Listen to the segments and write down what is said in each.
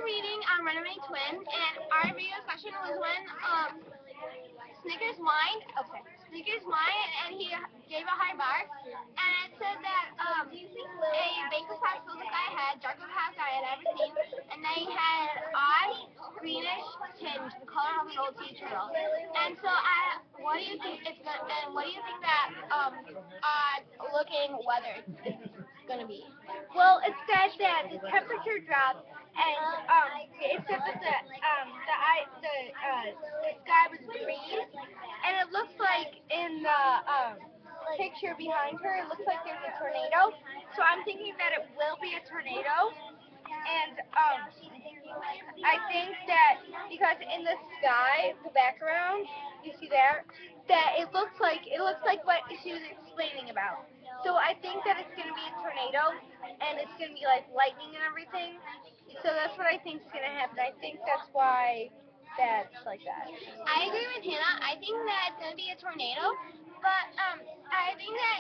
reading Runaway Twin, and our video question was when Snickers whined. Okay, Snickers whined, and he gave a high bar, and it said that a baker's hat filled the sky head, darker hat I had ever seen, and they had odd greenish tinge, the color of an old sea turtle. And so, what do you think it's gonna? And what do you think that odd looking weather is gonna be? Well, it said that the temperature dropped, and it said that the sky was green, and it looks like in the picture behind her, it looks like there's a tornado. So I'm thinking that it will be a tornado, and I think that because in the sky, the background, you see there, that it looks like what she was explaining about. So I think that it's gonna be a tornado, and it's gonna be like lightning and everything. So that's what I think is gonna happen. I think that's why that's like that. I agree with Hannah. I think that it's gonna be a tornado, but I think that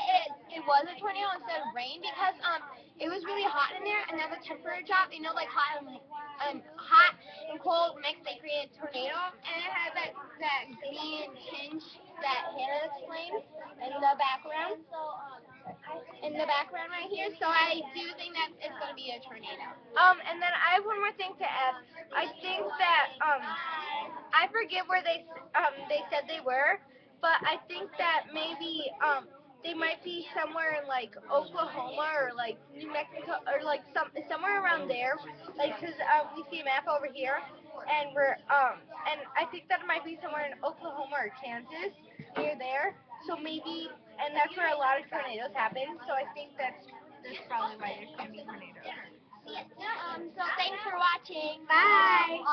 it was a tornado instead of rain because it was really hot in there, and there's a temperature drop. You know, like hot and cold mix, they create a tornado, and it had that green tinge that Hannah explained in the background. In the background right here, so I do think that it's gonna be a tornado. And then I have one more thing to add. I think that I forget where they said they were, but I think that maybe they might be somewhere in like Oklahoma or like New Mexico or like somewhere around there. Like, cause we see a map over here, and and I think that it might be somewhere in Oklahoma or Kansas near there. So maybe, and that's where a lot of tornadoes happen. So I think that's probably why there's gonna be tornadoes. So thanks for watching. Bye.